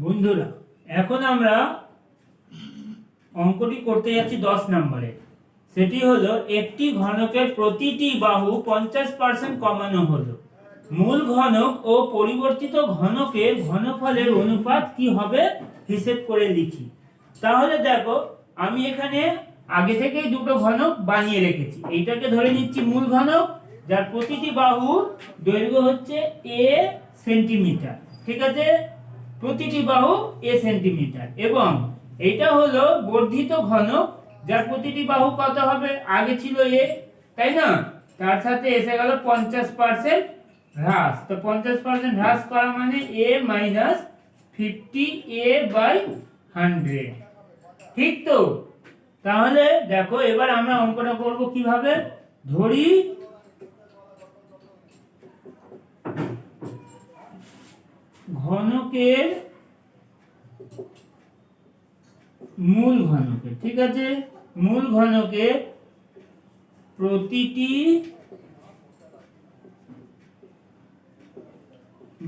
বন্ধুরা, এখন আমরা অঙ্কটি করতে যাচ্ছি 10 নম্বরে। সেটি হলো একটি ঘনকের প্রতিটি বাহু 50% কমানো হলো। মূল ঘনক ও পরিবর্তিত ঘনকের ঘনফলের অনুপাত কি হবে হিসেব করে লিখি। তাহলে দেখো, আমি এখানে আগে থেকেই দুটো ঘনক বানিয়ে রেখেছি। এইটাকে ধরে নিচ্ছি মূল ঘনক, যার প্রতিটি বাহু দৈর্ঘ্য হচ্ছে a সেন্টিমিটার। ঠিক আছে, প্রতিটি বাহু a সেন্টিমিটার। এবং এটা হলো বর্ধিত ঘনক, যার প্রতিটি বাহু কত হবে, আগে ছিল a, তাই না? তার সাথে এসে গেল 50% হ্রাস। তো 50% হ্রাস করা মানে a মাইনাস 50a/100। ঠিক তো? তাহলে দেখো, এবার আমরা অঙ্কটা করব কিভাবে। ধরি ঘনকের মূল ঘনকের, ঠিক আছে, মূল ঘনকের প্রতিটি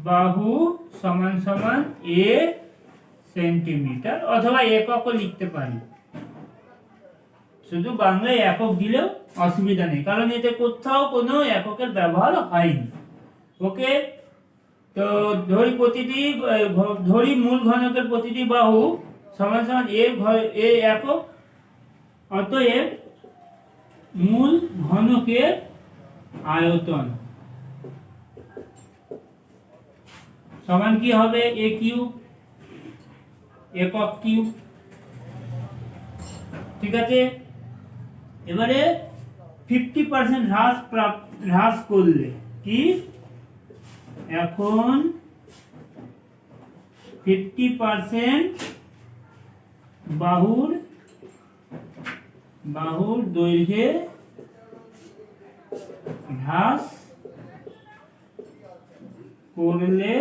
বাহু সমান সমান a সেন্টিমিটার, অথবা এককও লিখতে পারি। শুধু বাংলায় একক দিলেও অসুবিধা নেই, কারণ এতে কোথাও কোনো এককের ব্যবহার হয়নি। ওকে, তো ধরি মূল ঘনকের প্রতিটি বাহু সমান সমান a একক। অতএব মূল ঘনকের আয়তন সমান কি হবে, a কিউব, একক কিউব। ঠিক আছে, এবারে 50% হ্রাস করলে কি, এখন 50% বাহুর দৈর্ঘ্যে হ্রাস করলে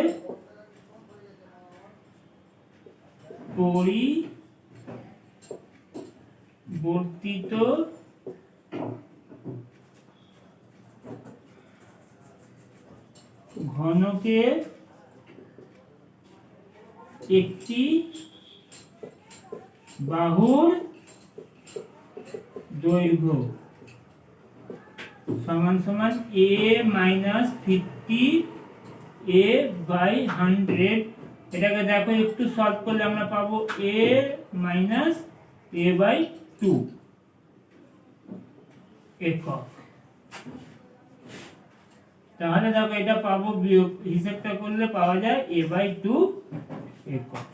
পরিবর্তিত ঘনকের একটি বাহুর দৈর্ঘ্য সমান সমান a মাইনাস 50a/100। এটাকে দেখো, একটু সলভ করলে আমরা পাবো a মাইনাস a/2 একক। তাহলে দেখো, এটা পাবো, হিসেবটা করলে পাওয়া যায় a/2 একক।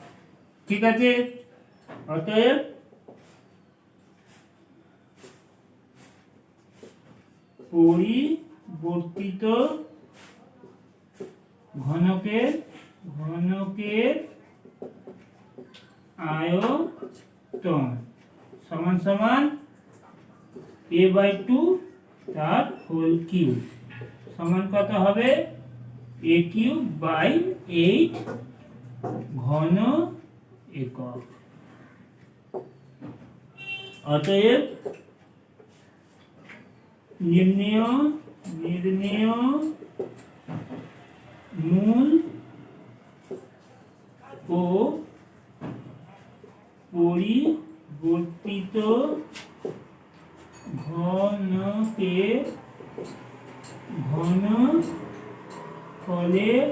ঠিক আছে, অতএব পরিবর্তিত ঘনকের আয়তন সমান সমান a/2 তার হোল কিউব সমান কত হবে, a³/8 ঘন একক। অতএব নির্ণেয় মূল ও পরিবর্তিত ঘনকের ঘনফলের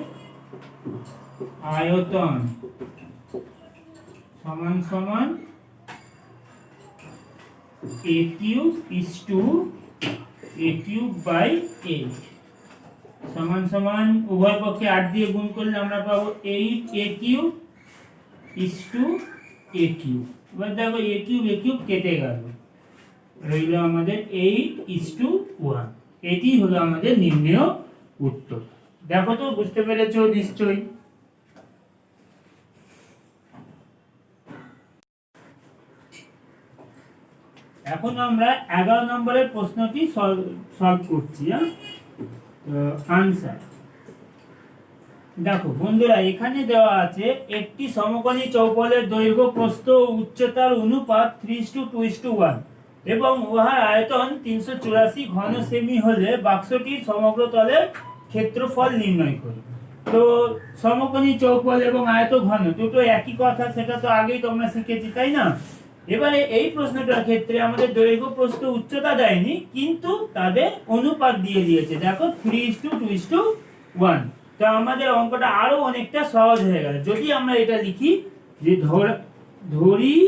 আয়তন সমান সমান a³/8 সমান সমান, উভয় পক্ষে 8 দিয়ে গুণ করলে আমরা পাবো 8a³/a³। এবার দেখো, a³ কেটে গেল, রইল আমাদের 8:1। এটি হলো আমাদের নির্ণেয় উত্তর। দেখো তো, বুঝতে পেরেছো নিশ্চয়ই। এখন আমরা 11 নম্বরের প্রশ্নটি সলভ করছি। আনসার দেখো বন্ধুরা, এখানে দেওয়া আছে একটি সমকোণী চৌপলের দৈর্ঘ্য, প্রস্থ ও উচ্চতার অনুপাত 3:2:1 এবং উহার আয়তন 384 ঘন সেমি হলে বাক্সটির সমগ্র তলের ক্ষেত্রফল নির্ণয় করি। তো সমকোণী চৌপল এবং আয়তঘন দুটো একই কথা, সেটা তো আগেই তোমরা শিখেছি, তাই না? এবারে এই প্রশ্নটার ক্ষেত্রে আমাদের দৈর্ঘ্য প্রস্থ উচ্চতা দেয়নি, কিন্তু তাদের অনুপাত দিয়ে দিয়েছে। দেখো 3:2:1। তো আমাদের অঙ্কটা আরো অনেকটা সহজ হয়ে গেল যদি আমরা এটা লিখি যে ধরি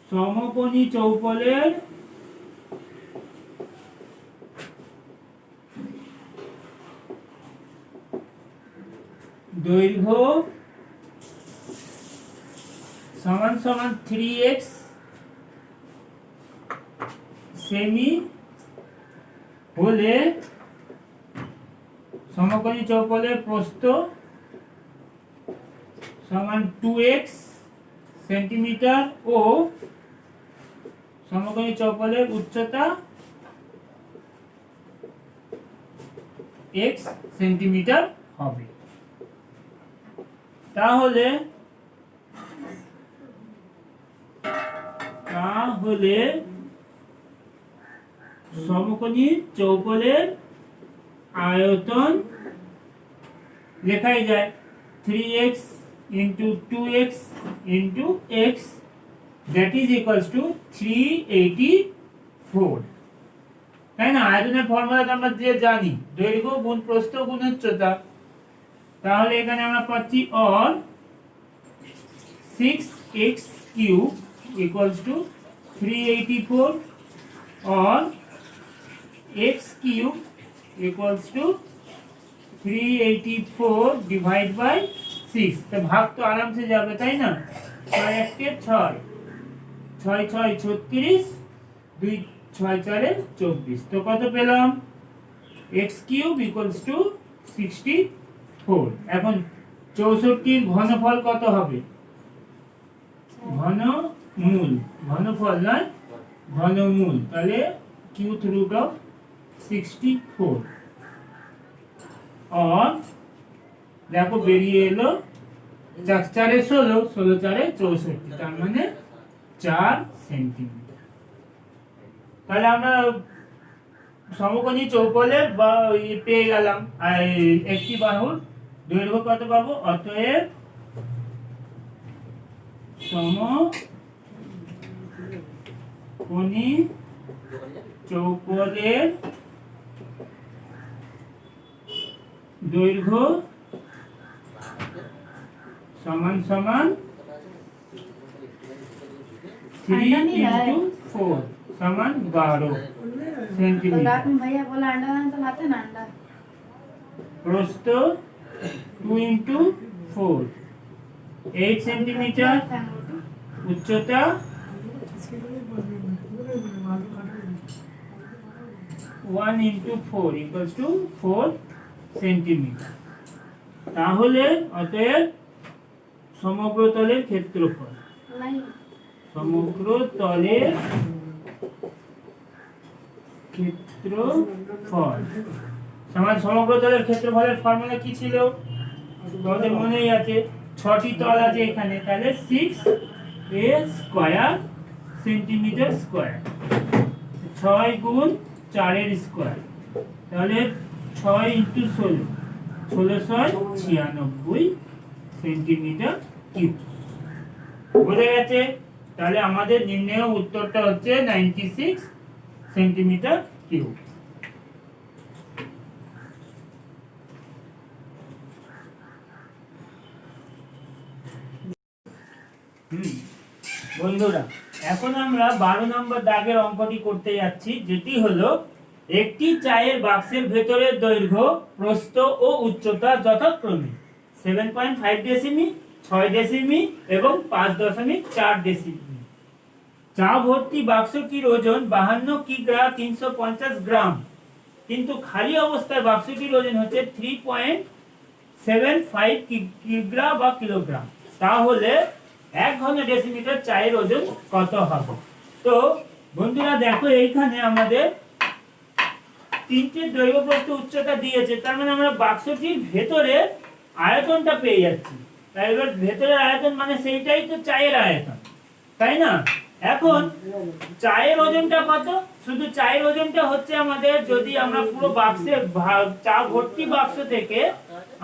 সমকোণী চৌপলের দৈর্ঘ্য সমান সমান 3x সেমি হলে সমকোণী চৌপলের প্রস্থ সমান 2x সেন্টিমিটার ও সমকোণী চৌপলের উচ্চতা x সেন্টিমিটার হবে। তাহলে সমকোণী চৌপলের আয়তন লেখাই যায় 3x into 2x into x, that is equals to 384, তাই না? আয়তনের ফর্মুলাটা আমরা যে জানি, দৈর্ঘ্য গুণ প্রস্থ গুণ উচ্চতা। তাহলে এখানে আমরা পাচ্ছি or 6x cube equals to 384 or x cube equals to 384 divide by 6। তো ভাগ তো আরামসে যাবে, তাই না? 6 1 6, 6 6 36, 2 6 4 24। তো কত পেলাম? x cube equals to 64। এখন 64 ঘনফল কত হবে? ঘনমূল, ঘনফল নয় ঘনমূল। তাহলে কিউব রুট অফ 64 और দেখো বেরিয়ে এলো 4 4 16, 16 4 64, তার মানে 4 সেন্টিমিটার। তাহলে আমরা সমকোণী চৌপলের বা পেয়ে গেলাম একটি বাহুর দৈর্ঘ্য কত পাবো। অতএব সমকোণী চৌপলের দৈর্ঘ্য সমান সমান 3 into 4 समान 12 सेंटीमीटर। भैया बोला अंडा तो लाते ना अंडा। प्रस्थ 2 into 4 8 सेंटीमीटर, उच्चता 1 into 4 equals to 4 সেন্টিমিটার। তাহলে অতএব সমগ্র তলের ক্ষেত্রফল, সমগ্র তলের ক্ষেত্রফল সমান সমগ্র তলের ক্ষেত্রফলের ফর্মুলা কি ছিল তোমাদের মনেই আছে, 6টি তল আছে এখানে, তাহলে 6a স্কয়ার সেন্টিমিটার স্কয়ার, 6 গুণ 4 এর স্কয়ার, তাহলে 6 into 16 1696 সেন্টিমিটার কিউব। বোঝা গেছে? তাহলে আমাদের নির্ণয় উত্তরটা হচ্ছে 96 সেন্টিমিটার কিউব। বন্ধুরা, এখন আমরা 12 নম্বর দাগের অঙ্কটি করতে যাচ্ছি, যেটি হলো একটি চায়ের বাক্সের ভেতরের দৈর্ঘ্য, প্রস্থ ও উচ্চতা যথাক্রমে 7.5 ডেসিমি, 6 ডেসিমি এবং 5.4 ডেসিমি। চা ভর্তি বাক্সটির ওজন 52 কিগ্রা 350 গ্রাম, কিন্তু খালি অবস্থায় বাক্সটির ওজন হচ্ছে 3.75 কিগ্রা বা কিলোগ্রাম। তাহলে 1 ঘন ডেসিমিটার চায়ের ওজন কত হবে? তো বন্ধুরা দেখো, এইখানে আমাদের তিনটে দৈর্ঘ্য প্রস্থ উচ্চতা দিয়েছে, তার মানে আমরা বাক্সটির ভেতরে আয়তনটা পেয়ে যাচ্ছি। তাই এবার ভেতরের আয়তন মানে সেইটাই তো চায়ের আয়তন, তাই না? এখন চায়ের ওজনটা কত? শুধু চায়ের ওজনটা হচ্ছে আমাদের, যদি আমরা পুরো বাক্সে চা ভর্তি বাক্স থেকে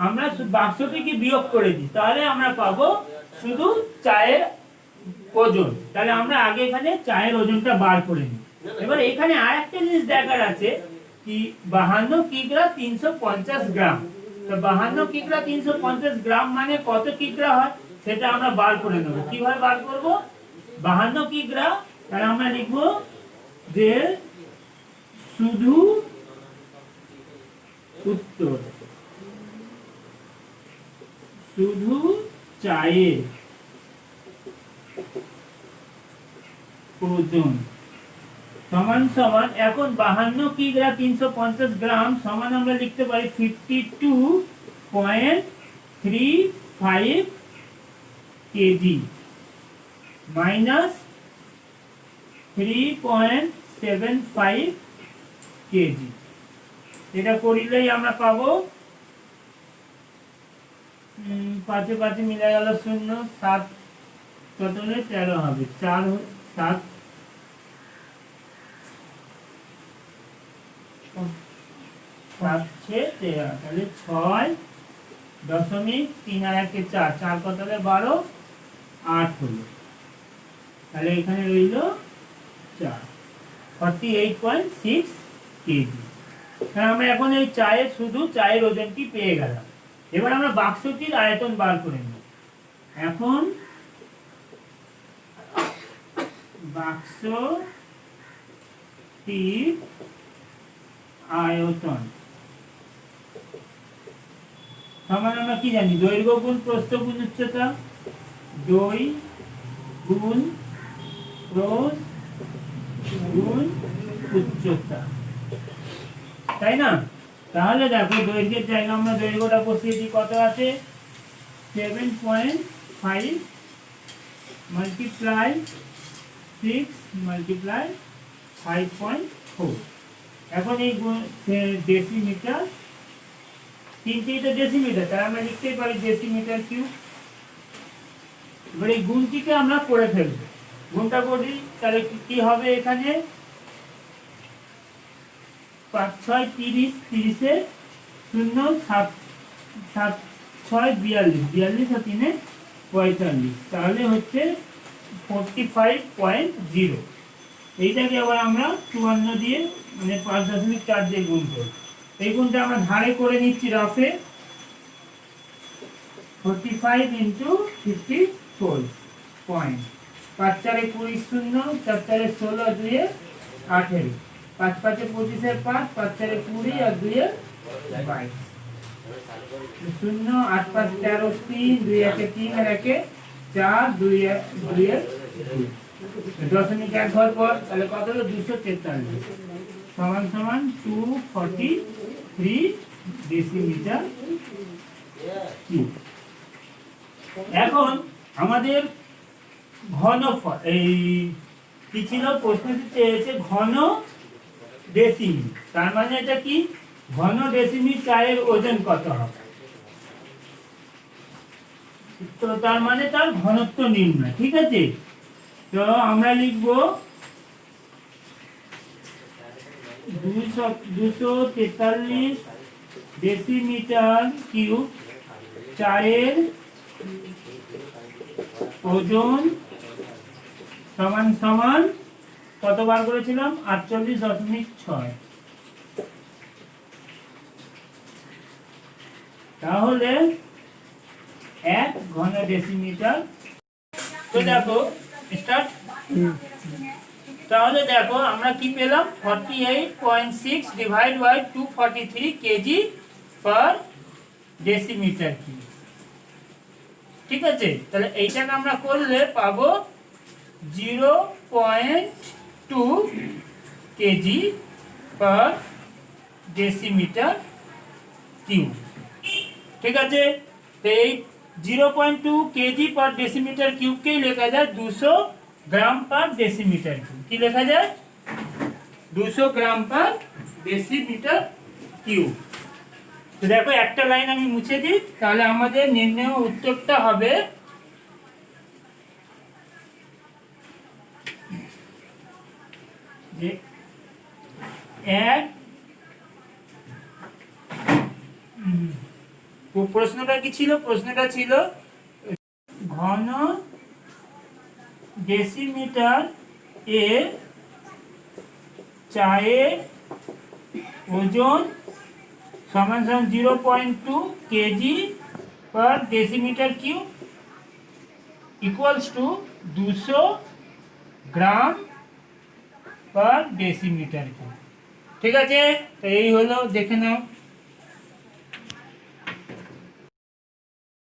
আমরা বাক্সটিকে বিয়োগ করে দিই, তাহলে আমরা পাবো শুধু চায়ের ওজন। তাহলে আমরা আগে এখানে চায়ের ওজনটা বার করে নিই। এবার এখানে আরেকটা জিনিস দেখার আছে কি, 52 কিগ্রা 350 গ্রাম। তো 52 কিগ্রা 350 গ্রাম মানে কত কিগ্রা হয় সেটা আমরা বার করে নেব। কিভাবে বার করব? 52 কিগ্রা, তাহলে আমরা লিখব যে শুধু উত্তর, শুধু চায়ের ওজন সমান সমান, এখন 52 কিগ্রা 350 গ্রাম সমান আমরা লিখতে পারি 52.35 কেজি মাইনাস 3.75 কেজি। এটা করিলেই আমরা পাবো 5 এ 5 মিলে গেল 0, 7 কত হলে 13 হবে, 4 7 7 6 13, তাহলে 6.3 আর 1 4, 4 কত হলে 12, 8 হলো। তাহলে এখানে রইল 4, 48.6 কেজি। হ্যাঁ, আমরা এখন এই চায়ের শুধু চায়ের ওজনটি পেয়ে গেলাম। এবার আমরা বাক্সটির আয়তন বার করে নেব। এখন বাক্সটির আয়তন সমান আমরা কি জানি, দৈর্ঘ্য গুণ প্রস্থ গুণ উচ্চতা, দৈর্ঘ্য গুণ প্রস্থ গুণ উচ্চতা, তাই না? তাহলে দেখো দৈর্ঘ্যের জায়গায় আমরা দৈর্ঘ্যটা বসিয়ে দিই, কত আছে 7.5 মাল্টিপ্লাই 6 মাল্টিপ্লাই 5.4। এখন এই ডেসিমিটার, তিনটেই তো ডেসিমিটার, তাহলে আমরা লিখতেই পারি ডেসিমিটার কিউব। এবার এই গুণটিকে আমরা করে ফেলবো, গুণটা করি তাহলে কি হবে, এখানে 5 6 30, 30 এ 0, 7 7 6 42, 42 আর 3 45, তাহলে হচ্ছে 45.0। এইটাকে আবার আমরা 54 দিয়ে মানে 5.4 দিয়ে গুণ করব। এই গুণটা আমরা ধারে করে নিচ্ছি রাফে, 45 ইন্টু 54 পয়েন্ট, 5 4 20 0, 4 4 16, 2 18, 5 5 25 5, 5 4 20 আর 2 22, 0 8 5 13 3, 2 1 3 আর 1 4, 2 2 দশমিক 1 ঘর পর, তাহলে কত হলো 243 সমান সমান 243 ডেসিমিটার কিউব। এখন আমাদের ঘনফল, এই কি ছিল প্রশ্নটি চেয়েছে ঘন ডেসিমি, তার মানে এটা কি, ঘন ডেসিমি চায়ের ওজন কত হবে, তো তার মানে তার ঘনত্ব নির্ণয়। ঠিক আছে, তো আমরা লিখব 243 ডেসিমিটার কিউব চায়ের ওজন সমান সমান কত বার করেছিলাম, 48.6। তাহলে 1 ঘন ডেসিমিটার। তো দেখো স্টার্ট, তাহলে দেখো আমরা কি পেলাম, 48.6 divide by 243 KG per decimetre cube. ঠিক আছে, তাহলে এইটাকে আমরা করলে পাবো 0.2 কেজি পার ডেসিমিটার কিউব। ঠিক আছে, তো এই 0.2 কেজি পার ডেসিমিটার কিউবকেই লেখা যায় 200 গ্রাম পার ডেসিমিটার কিউব। কি লেখা যায়, 200 গ্রাম পার ডেসিমিটার কিউব। তো দেখো একটা লাইন আমি মুছে দিই, তাহলে আমাদের নির্ণয় উত্তরটা হবে যে এক প্রশ্নটা কি ছিল? প্রশ্নটা ছিল ঘন ডেসিমিটার এ চায়ের ওজন সমান সমান 0.2 KG per decimetre cube equals to 200 gram per decimetre cube. ঠিক আছে, তো এই হলো, দেখে নাও।